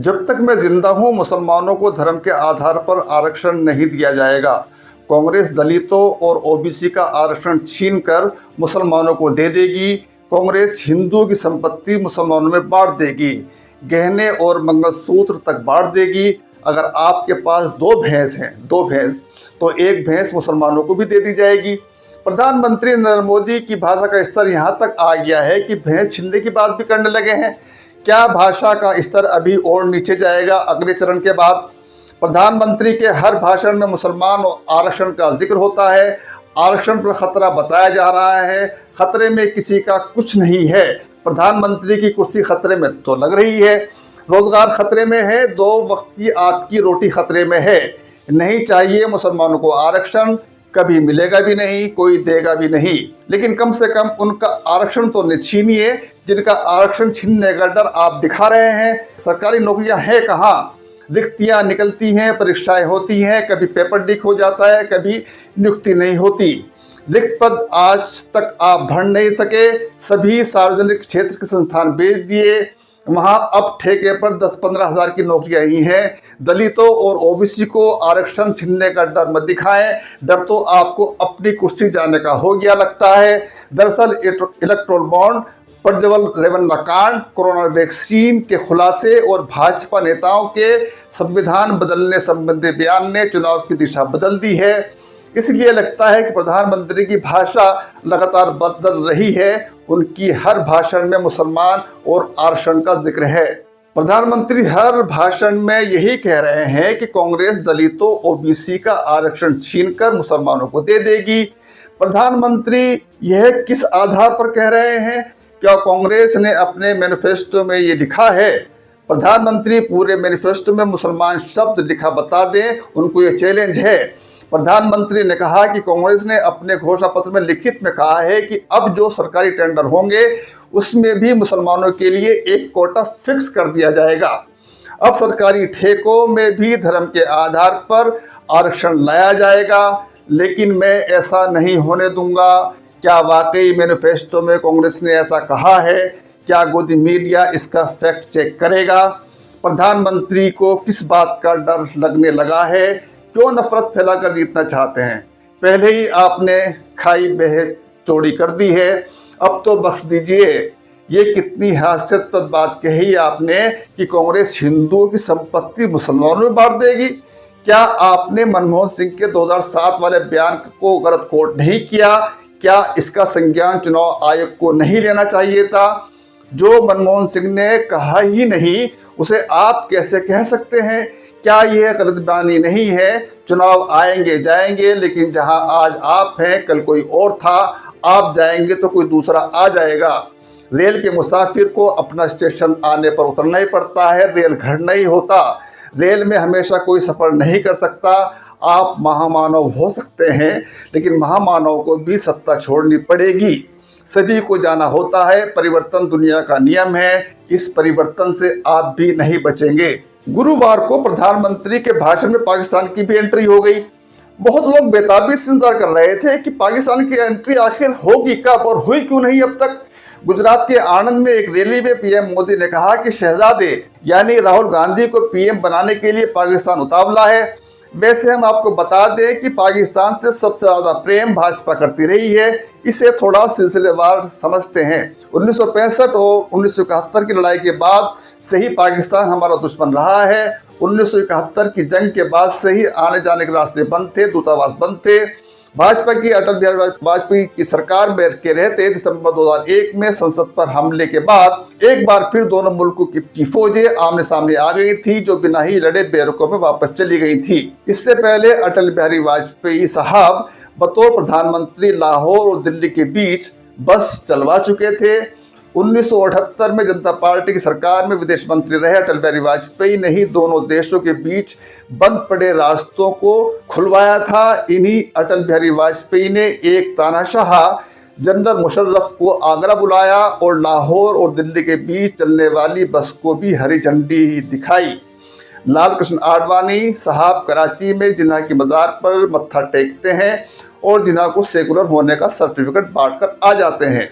जब तक मैं जिंदा हूं मुसलमानों को धर्म के आधार पर आरक्षण नहीं दिया जाएगा। कांग्रेस दलितों और ओबीसी का आरक्षण छीनकर मुसलमानों को दे देगी। कांग्रेस हिंदुओं की संपत्ति मुसलमानों में बांट देगी, गहने और मंगलसूत्र तक बांट देगी। अगर आपके पास दो भैंस तो एक भैंस मुसलमानों को भी दे दी जाएगी। प्रधानमंत्री नरेंद्र मोदी की भाषा का स्तर यहाँ तक आ गया है कि भैंस छीनने की बात भी करने लगे हैं। क्या भाषा का स्तर अभी और नीचे जाएगा अगले चरण के बाद? प्रधानमंत्री के हर भाषण में मुसलमान आरक्षण का जिक्र होता है। आरक्षण पर खतरा बताया जा रहा है। खतरे में किसी का कुछ नहीं है। प्रधानमंत्री की कुर्सी खतरे में तो लग रही है, रोजगार खतरे में है, 2 वक्त की आपकी रोटी खतरे में है। नहीं चाहिए मुसलमानों को आरक्षण, कभी मिलेगा भी नहीं, कोई देगा भी नहीं। लेकिन कम से कम उनका आरक्षण तो न छीनिए जिनका आरक्षण छीनने का डर आप दिखा रहे हैं। सरकारी नौकरियां हैं कहाँ? रिक्तियां निकलती हैं, परीक्षाएं होती हैं, कभी पेपर लीक हो जाता है, कभी नियुक्ति नहीं होती। रिक्त पद आज तक आप भर नहीं सके। सभी सार्वजनिक क्षेत्र के संस्थान बेच दिए, वहां अब ठेके पर 10-15 हज़ार की नौकरियां ही हैं। दलितों और ओबीसी को आरक्षण छीनने का डर मत दिखाएं। डर तो आपको अपनी कुर्सी जाने का हो गया लगता है। दरअसल इलेक्टोरल बॉन्ड, प्रज्वल रेवन्ना कांड, कोरोना वैक्सीन के खुलासे और भाजपा नेताओं के संविधान बदलने संबंधी बयान ने चुनाव की दिशा बदल दी है। इसलिए लगता है कि प्रधानमंत्री की भाषा लगातार बदल रही है। उनकी हर भाषण में मुसलमान और आरक्षण का जिक्र है। प्रधानमंत्री हर भाषण में यही कह रहे हैं कि कांग्रेस दलितों ओबीसी का आरक्षण छीनकर मुसलमानों को दे देगी। प्रधानमंत्री यह किस आधार पर कह रहे हैं? क्या कांग्रेस ने अपने मैनिफेस्टो में ये लिखा है? प्रधानमंत्री पूरे मैनिफेस्टो में मुसलमान शब्द लिखा बता दें, उनको ये चैलेंज है। प्रधानमंत्री ने कहा कि कांग्रेस ने अपने घोषणा पत्र में लिखित में कहा है कि अब जो सरकारी टेंडर होंगे उसमें भी मुसलमानों के लिए एक कोटा फिक्स कर दिया जाएगा। अब सरकारी ठेकों में भी धर्म के आधार पर आरक्षण लाया जाएगा, लेकिन मैं ऐसा नहीं होने दूंगा। क्या वाकई मैनिफेस्टो में कांग्रेस ने ऐसा कहा है? क्या गोदी मीडिया इसका फैक्ट चेक करेगा? प्रधानमंत्री को किस बात का डर लगने लगा है? क्यों नफरत फैलाकर जीतना चाहते हैं? पहले ही आपने खाई बह चौड़ी कर दी है, अब तो बख्श दीजिए। ये कितनी हास्यास्पद बात कही आपने कि कांग्रेस हिंदुओं की संपत्ति मुसलमानों में बांट देगी। क्या आपने मनमोहन सिंह के 2007 वाले बयान को गलत कोट नहीं किया? क्या इसका संज्ञान चुनाव आयोग को नहीं लेना चाहिए था? जो मनमोहन सिंह ने कहा ही नहीं उसे आप कैसे कह सकते हैं? क्या यह गलत बयानी नहीं है? चुनाव आएंगे जाएंगे, लेकिन जहां आज आप हैं कल कोई और था। आप जाएंगे तो कोई दूसरा आ जाएगा। रेल के मुसाफिर को अपना स्टेशन आने पर उतरना ही पड़ता है, रेल घर नहीं होता। रेल में हमेशा कोई सफ़र नहीं कर सकता। आप महामानव हो सकते हैं, लेकिन महामानव को भी सत्ता छोड़नी पड़ेगी। सभी को जाना होता है। परिवर्तन दुनिया का नियम है। इस परिवर्तन से आप भी नहीं बचेंगे। गुरुवार को प्रधानमंत्री के भाषण में पाकिस्तान की भी एंट्री हो गई। बहुत लोग बेताबी से इंतजार कर रहे थे कि पाकिस्तान की एंट्री आखिर होगी कब और हुई क्यों नहीं अब तक। गुजरात के आणंद में एक रैली में पीएम मोदी ने कहा कि शहजादे यानी राहुल गांधी को पीएम बनाने के लिए पाकिस्तान उतावला है। वैसे हम आपको बता दें कि पाकिस्तान से सबसे ज्यादा प्रेम भाजपा करती रही है। इसे थोड़ा सिलसिलेवार समझते हैं। 1965 और 1971 की लड़ाई के बाद से ही पाकिस्तान हमारा दुश्मन रहा है। 1971 की जंग के बाद से ही आने जाने के रास्ते बंद थे, दूतावास बंद थे। भाजपा की अटल बिहारी वाजपेयी की सरकार में के रहते दिसंबर 2001 में संसद पर हमले के बाद एक बार फिर दोनों मुल्कों की फौजें आमने सामने आ गई थी, जो बिना ही लड़े बेरुखों में वापस चली गई थी। इससे पहले अटल बिहारी वाजपेयी साहब बतौर प्रधानमंत्री लाहौर और दिल्ली के बीच बस चलवा चुके थे। 1978 में जनता पार्टी की सरकार में विदेश मंत्री रहे अटल बिहारी वाजपेयी ने ही दोनों देशों के बीच बंद पड़े रास्तों को खुलवाया था। इन्हीं अटल बिहारी वाजपेयी ने एक तानाशाह जनरल मुशर्रफ को आगरा बुलाया और लाहौर और दिल्ली के बीच चलने वाली बस को भी हरी झंडी दिखाई। लाल कृष्ण आडवाणी साहब कराची में जिन्ना की मज़ार पर मत्था टेकते हैं और जिन्ना को सेकुलर होने का सर्टिफिकेट बांट कर आ जाते हैं।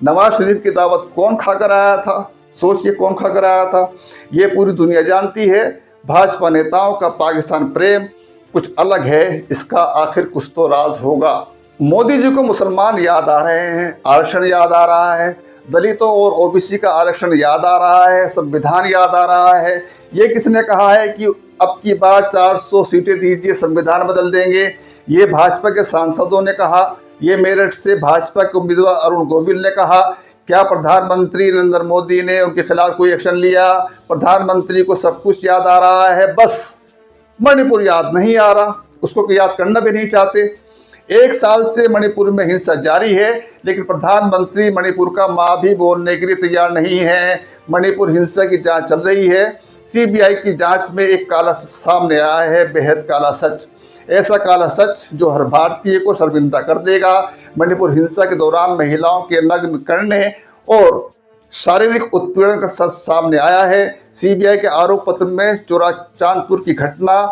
नवाज शरीफ की दावत कौन खाकर आया था? सोचिए कौन खा कर आया था। ये पूरी दुनिया जानती है। भाजपा नेताओं का पाकिस्तान प्रेम कुछ अलग है, इसका आखिर कुछ तो राज होगा। मोदी जी को मुसलमान याद आ रहे हैं, आरक्षण याद आ रहा है, दलितों और ओबीसी का आरक्षण याद आ रहा है, संविधान याद आ रहा है। ये किसने कहा है कि अब की बार 400 सीटें दीजिए, संविधान बदल देंगे? ये भाजपा के सांसदों ने कहा। ये मेरठ से भाजपा के उम्मीदवार अरुण गोविल ने कहा। क्या प्रधानमंत्री नरेंद्र मोदी ने उनके खिलाफ कोई एक्शन लिया? प्रधानमंत्री को सब कुछ याद आ रहा है, बस मणिपुर याद नहीं आ रहा। उसको याद करना भी नहीं चाहते। 1 साल से मणिपुर में हिंसा जारी है, लेकिन प्रधानमंत्री मणिपुर का माँ भी बोलने के लिए तैयार नहीं है। मणिपुर हिंसा की जांच चल रही है। सीबीआई की जांच में एक काला सच सामने आया है, बेहद काला सच। ऐसा काला सच जो हर भारतीय को शर्मिंदा कर देगा। मणिपुर हिंसा के दौरान महिलाओं के नग्न करने और शारीरिक उत्पीड़न का सच सामने आया है। सीबीआई के आरोप पत्र में चुराचांदपुर की घटना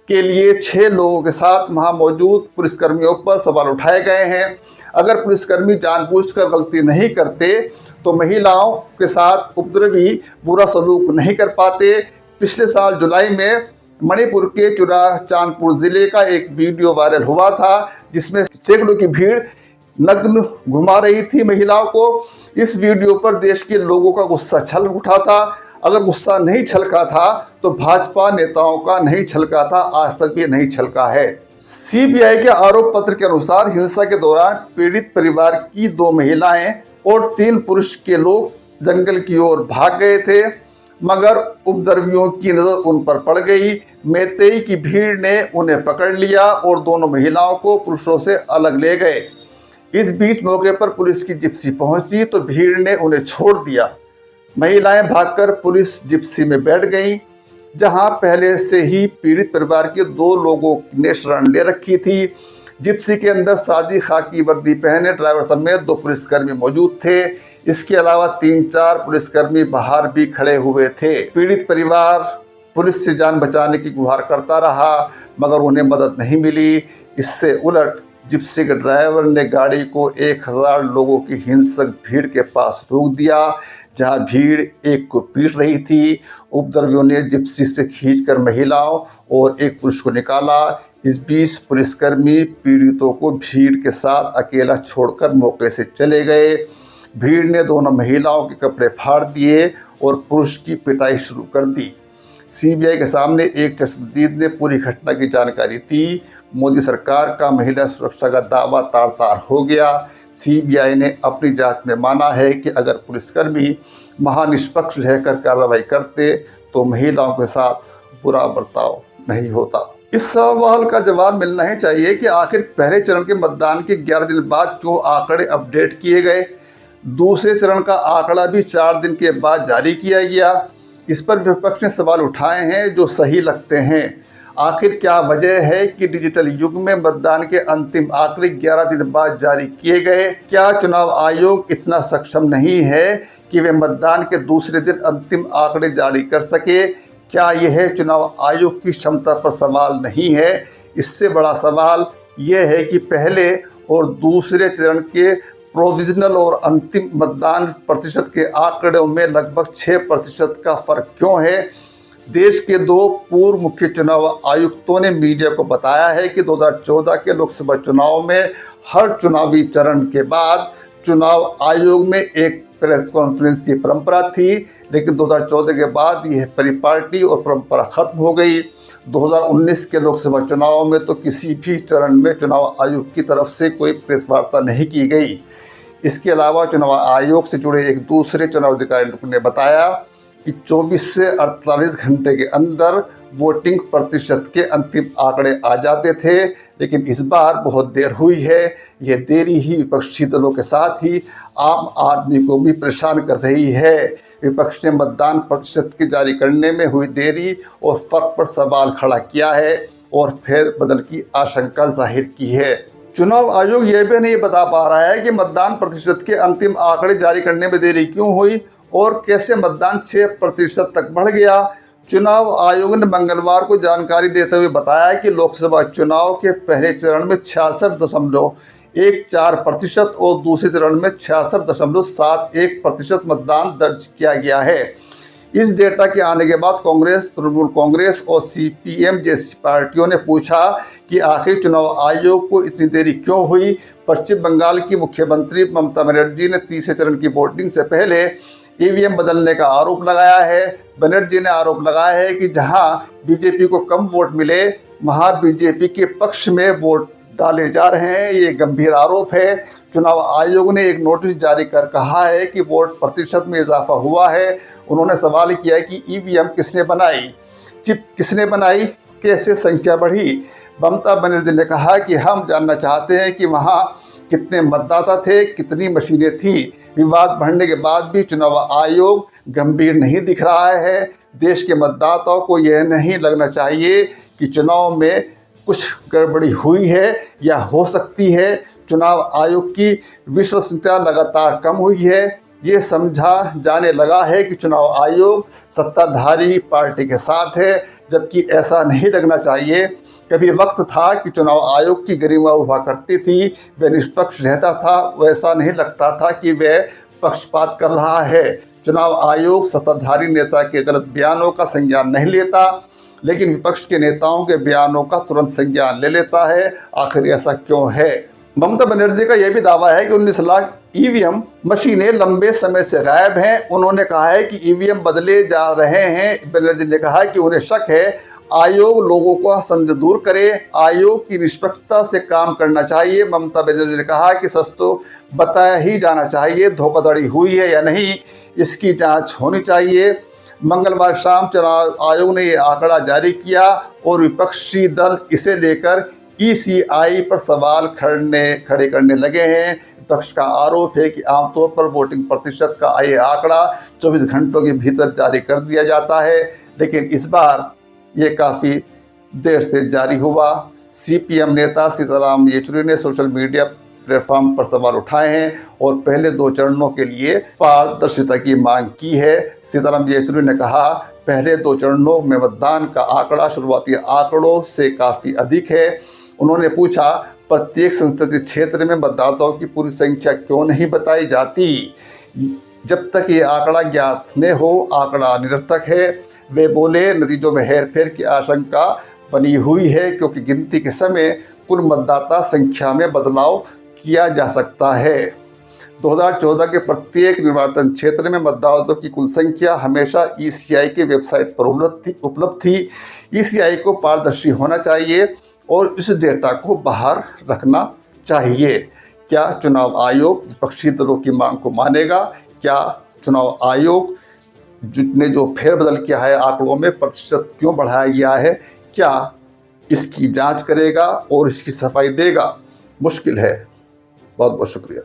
के लिए 6 लोगों के साथ वहां मौजूद पुलिसकर्मियों पर सवाल उठाए गए हैं। अगर पुलिसकर्मी जानबूझकर गलती नहीं करते तो महिलाओं के साथ उपद्रवी बुरा सलूक नहीं कर पाते। पिछले साल जुलाई में मणिपुर के चुराचांदपुर जिले का एक वीडियो वायरल हुआ था, जिसमें सैकड़ों की भीड़ नग्न घुमा रही थी महिलाओं को। इस वीडियो पर देश के लोगों का गुस्सा छलक उठा था। अगर गुस्सा नहीं छलका था तो भाजपा नेताओं का नहीं छलका था, आज तक भी नहीं छलका है। सीबीआई के आरोप पत्र के अनुसार हिंसा के दौरान पीड़ित परिवार की 2 महिलाएं और 3 पुरुष के लोग जंगल की ओर भाग गए थे, मगर उपद्रवियों की नजर उन पर पड़ गई। मेतेई की भीड़ ने उन्हें पकड़ लिया और दोनों महिलाओं को पुरुषों से अलग ले गए। इस बीच मौके पर पुलिस की जिप्सी पहुंची तो भीड़ ने उन्हें छोड़ दिया। महिलाएं भागकर पुलिस जिप्सी में बैठ गईं, जहां पहले से ही पीड़ित परिवार के 2 लोगों ने शरण ले रखी थी। जिप्सी के अंदर सादी खाकी वर्दी पहने ड्राइवर समेत 2 पुलिसकर्मी मौजूद थे। इसके अलावा 3-4 पुलिसकर्मी बाहर भी खड़े हुए थे। पीड़ित परिवार पुलिस से जान बचाने की गुहार करता रहा, मगर उन्हें मदद नहीं मिली। इससे उलट जिप्सी के ड्राइवर ने गाड़ी को 1000 लोगों की हिंसक भीड़ के पास रोक दिया, जहां भीड़ एक को पीट रही थी। उपद्रवियों ने जिप्सी से खींचकर महिलाओं और एक पुरुष को निकाला। इस बीच पुलिसकर्मी पीड़ितों को भीड़ के साथ अकेला छोड़कर मौके से चले गए। भीड़ ने दोनों महिलाओं के कपड़े फाड़ दिए और पुरुष की पिटाई शुरू कर दी। सीबीआई के सामने एक चश्मदीद ने पूरी घटना की जानकारी दी। मोदी सरकार का महिला सुरक्षा का दावा तार तार हो गया। सीबीआई ने अपनी जांच में माना है कि अगर पुलिसकर्मी महानिष्पक्ष रहकर कार्रवाई करते तो महिलाओं के साथ बुरा बर्ताव नहीं होता। इस सवाल का जवाब मिलना ही चाहिए कि आखिर पहले चरण के मतदान के 11 दिन बाद क्यों आंकड़े अपडेट किए गए। दूसरे चरण का आंकड़ा भी 4 दिन के बाद जारी किया गया। इस पर विपक्ष ने सवाल उठाए हैं जो सही लगते हैं। आखिर क्या वजह है कि डिजिटल युग में मतदान के अंतिम आंकड़े 11 दिन बाद जारी किए गए? क्या चुनाव आयोग इतना सक्षम नहीं है कि वे मतदान के दूसरे दिन अंतिम आंकड़े जारी कर सके? क्या यह चुनाव आयोग की क्षमता पर सवाल नहीं है? इससे बड़ा सवाल यह है कि पहले और दूसरे चरण के प्रोविजनल और अंतिम मतदान प्रतिशत के आंकड़ों में लगभग 6% का फर्क क्यों है? देश के 2 पूर्व मुख्य चुनाव आयुक्तों ने मीडिया को बताया है कि 2014 के लोकसभा चुनाव में हर चुनावी चरण के बाद चुनाव आयोग में एक प्रेस कॉन्फ्रेंस की परंपरा थी, लेकिन 2014 के बाद यह परिपाटी और परंपरा खत्म हो गई। 2019 के लोकसभा चुनाव में तो किसी भी चरण में चुनाव आयोग की तरफ से कोई प्रेस वार्ता नहीं की गई। इसके अलावा चुनाव आयोग से जुड़े एक दूसरे चुनाव अधिकारी ने बताया कि 24 से 48 घंटे के अंदर वोटिंग प्रतिशत के अंतिम आंकड़े आ जाते थे, लेकिन इस बार बहुत देर हुई है। यह देरी ही विपक्षी दलों के साथ ही आम आदमी को भी परेशान कर रही है। विपक्ष ने मतदान प्रतिशत के जारी करने में हुई देरी और फर्क पर सवाल खड़ा किया है और फेरबदल की आशंका जाहिर की है। चुनाव आयोग यह भी नहीं बता पा रहा है कि मतदान प्रतिशत के अंतिम आंकड़े जारी करने में देरी क्यों हुई और कैसे मतदान 6% तक बढ़ गया। चुनाव आयोग ने मंगलवार को जानकारी देते हुए बताया कि लोकसभा चुनाव के पहले चरण में 1.4% और दूसरे चरण में 66.71% मतदान दर्ज किया गया है। इस डेटा के आने के बाद कांग्रेस, तृणमूल कांग्रेस और सीपीएम जैसी पार्टियों ने पूछा कि आखिर चुनाव आयोग को इतनी देरी क्यों हुई। पश्चिम बंगाल की मुख्यमंत्री ममता बनर्जी ने तीसरे चरण की वोटिंग से पहले ईवीएम बदलने का आरोप लगाया है। बनर्जी ने आरोप लगाया है कि जहां बीजेपी को कम वोट मिले वहां बीजेपी के पक्ष में वोट डाले जा रहे हैं। ये गंभीर आरोप है। चुनाव आयोग ने एक नोटिस जारी कर कहा है कि वोट प्रतिशत में इजाफा हुआ है। उन्होंने सवाल किया कि ईवीएम किसने बनाई, चिप किसने बनाई, कैसे संख्या बढ़ी। ममता बनर्जी ने कहा कि हम जानना चाहते हैं कि वहाँ कितने मतदाता थे, कितनी मशीनें थी। विवाद बढ़ने के बाद भी चुनाव आयोग गंभीर नहीं दिख रहा है। देश के मतदाताओं को यह नहीं लगना चाहिए कि चुनाव में कुछ गड़बड़ी हुई है या हो सकती है। चुनाव आयोग की विश्वसनीयता लगातार कम हुई है। ये समझा जाने लगा है कि चुनाव आयोग सत्ताधारी पार्टी के साथ है, जबकि ऐसा नहीं लगना चाहिए। कभी वक्त था कि चुनाव आयोग की गरिमा हुआ करती थी, वह निष्पक्ष रहता था, वैसा नहीं लगता था कि वह पक्षपात कर रहा है। चुनाव आयोग सत्ताधारी नेता के गलत बयानों का संज्ञान नहीं लेता, लेकिन विपक्ष के नेताओं के बयानों का तुरंत संज्ञान ले लेता है। आखिर ऐसा क्यों है? ममता बनर्जी का यह भी दावा है कि 19 लाख ईवीएम मशीनें लंबे समय से गायब हैं। उन्होंने कहा है कि ईवीएम बदले जा रहे हैं। बनर्जी ने कहा कि उन्हें शक है आयोग लोगों का संदेह दूर करे, आयोग की निष्पक्षता से काम करना चाहिए। ममता बनर्जी ने कहा कि सच तो बताया ही जाना चाहिए, धोखाधड़ी हुई है या नहीं इसकी जांच होनी चाहिए। मंगलवार शाम चुनाव आयोग ने यह आंकड़ा जारी किया और विपक्षी दल इसे लेकर ईसीआई पर सवाल खड़े करने लगे हैं। विपक्ष का आरोप है कि आमतौर पर वोटिंग प्रतिशत का यह आंकड़ा 24 घंटों के भीतर जारी कर दिया जाता है, लेकिन इस बार ये काफ़ी देर से जारी हुआ। सीपीएम नेता सीताराम येचुरी ने सोशल मीडिया प्लेटफॉर्म पर सवाल उठाए हैं और पहले 2 चरणों के लिए पारदर्शिता की मांग की है। सीताराम येचुरी ने कहा, पहले 2 चरणों में मतदान का आंकड़ा शुरुआती आंकड़ों से काफ़ी अधिक है। उन्होंने पूछा, प्रत्येक संसदीय क्षेत्र में मतदाताओं की पूरी संख्या क्यों नहीं बताई जाती? जब तक ये आंकड़ा ज्ञात न हो आंकड़ा निरर्थक है। वे बोले, नतीजों में हेरफेर की आशंका बनी हुई है क्योंकि गिनती के समय कुल मतदाता संख्या में बदलाव किया जा सकता है। 2014 के प्रत्येक निर्वाचन क्षेत्र में मतदाताओं की कुल संख्या हमेशा ईसीआई के वेबसाइट पर उपलब्ध थी। ईसीआई को पारदर्शी होना चाहिए और इस डेटा को बाहर रखना चाहिए। क्या चुनाव आयोग विपक्षी दलों की मांग को मानेगा? क्या चुनाव आयोग ने जो फेरबदल किया है आंकड़ों में प्रतिशत क्यों बढ़ाया गया है, क्या इसकी जांच करेगा और इसकी सफाई देगा? मुश्किल है। बहुत बहुत शुक्रिया।